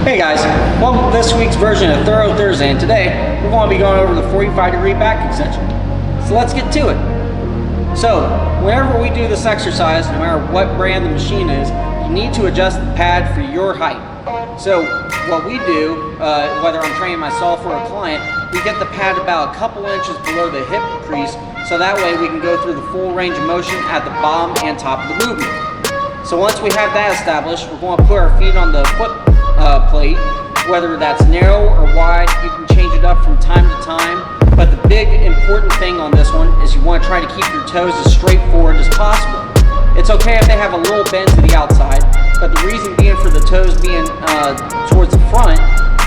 Hey guys, welcome to this week's version of Thorough Thursday, and today we're going to be going over the 45-degree back extension. So let's get to it. So whenever we do this exercise, no matter what brand the machine is, you need to adjust the pad for your height. So what we do, whether I'm training myself or a client, we get the pad about a couple inches below the hip crease, so that way we can go through the full range of motion at the bottom and top of the movement. So once we have that established, we're going to put our feet on the foot plate, whether that's narrow or wide. You can change it up from time to time, but the big important thing on this one is you want to try to keep your toes as straightforward as possible. It's okay if they have a little bend to the outside, but the reason being for the toes being towards the front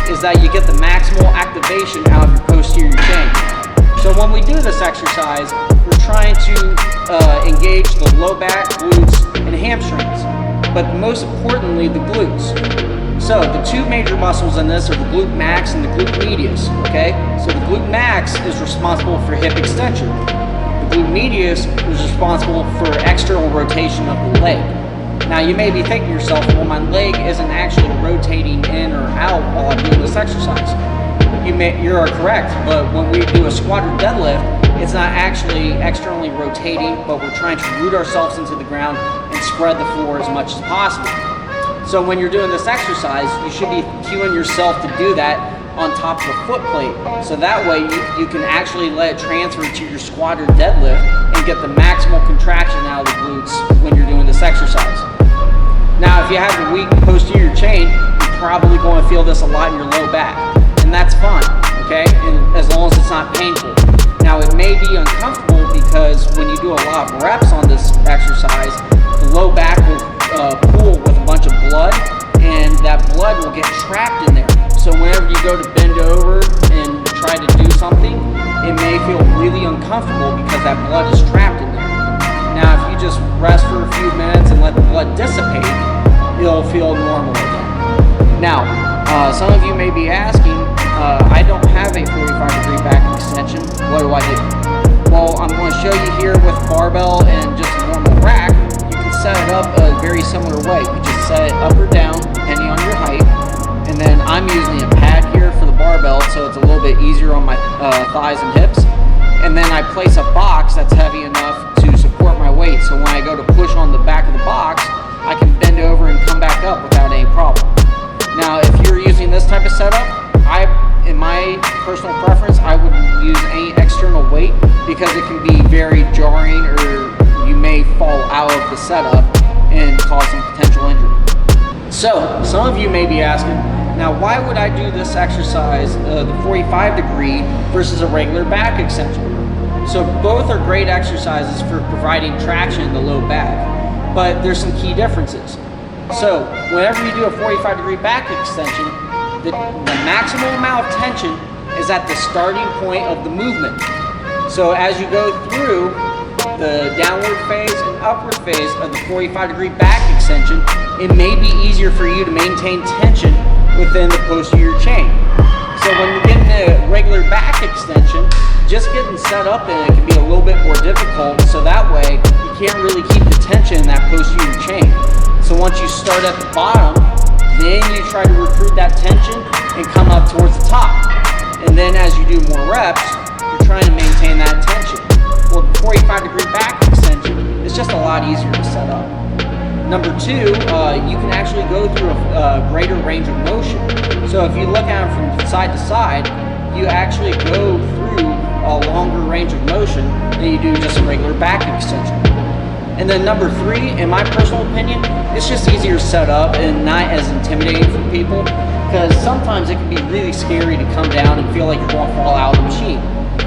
is that you get the maximal activation out of your posterior chain. So when we do this exercise, we're trying to engage the low back, glutes, and hamstrings, but most importantly the glutes. So the two major muscles in this are the glute max and the glute medius, okay? So the glute max is responsible for hip extension. The glute medius is responsible for external rotation of the leg. Now you may be thinking to yourself, well, my leg isn't actually rotating in or out while I'm doing this exercise. You are correct, but when we do a squat or deadlift, it's not actually externally rotating, but we're trying to root ourselves into the ground and spread the floor as much as possible. So when you're doing this exercise, you should be cueing yourself to do that on top of the foot plate. So that way you can actually let it transfer to your squat or deadlift and get the maximal contraction out of the glutes when you're doing this exercise. Now, if you have a weak posterior chain, you're probably going to feel this a lot in your low back. And that's fine, okay? And as long as it's not painful. Now, it may be uncomfortable because when you do a lot of reps on this exercise, the low back will pool with a bunch of blood, and that blood will get trapped in there. So whenever you go to bend over and try to do something, it may feel really uncomfortable because that blood is trapped in there. Now, if you just rest for a few minutes and let the blood dissipate, it'll feel normal again. Now, some of you may be asking, I don't have a 45-degree back extension. What do I do? Well, I'm going to show you here with barbell and just a normal rack. Set it up a very similar way. You just set it up or down depending on your height, and then I'm using a pad here for the barbell, so it's a little bit easier on my thighs and hips. And then I place a box that's heavy enough to support my weight, so when I go to push on the back of the box, I can bend over and come back up without any problem. Now, if you're using this type of setup, in my personal preference, I wouldn't use any external weight because it can be very jarring, or you may fall out of the setup and cause some potential injury. So, some of you may be asking, now why would I do this exercise, the 45 degree versus a regular back extension? So both are great exercises for providing traction in the low back, but there's some key differences. So, whenever you do a 45 degree back extension, the maximum amount of tension is at the starting point of the movement. So as you go through the downward phase and upward phase of the 45-degree back extension, it may be easier for you to maintain tension within the posterior chain. So when you're getting a regular back extension, just getting set up in it can be a little bit more difficult, so that way you can't really keep the tension in that posterior chain. So once you start at the bottom, then you try to recruit that tension and come up towards the top. And then as you do more reps, you're trying to maintain that tension. Well, the 45-degree back extension is just a lot easier to set up. Number two, you can actually go through a greater range of motion. So if you look at it from side to side, you actually go through a longer range of motion than you do just a regular back extension. And then number three, in my personal opinion, it's just easier to set up and not as intimidating for people, because sometimes it can be really scary to come down and feel like you're going to fall out of the machine.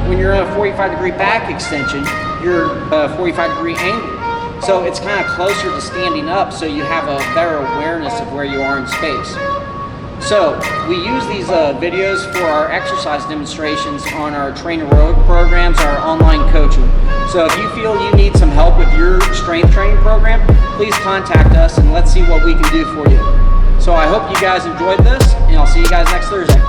When you're in a 45-degree back extension, you're a 45-degree angle. So it's kind of closer to standing up, so you have a better awareness of where you are in space. So we use these videos for our exercise demonstrations on our Train Heroic programs, our online coaching. So if you feel you need some help with your strength training program, please contact us and let's see what we can do for you. So I hope you guys enjoyed this, and I'll see you guys next Thursday.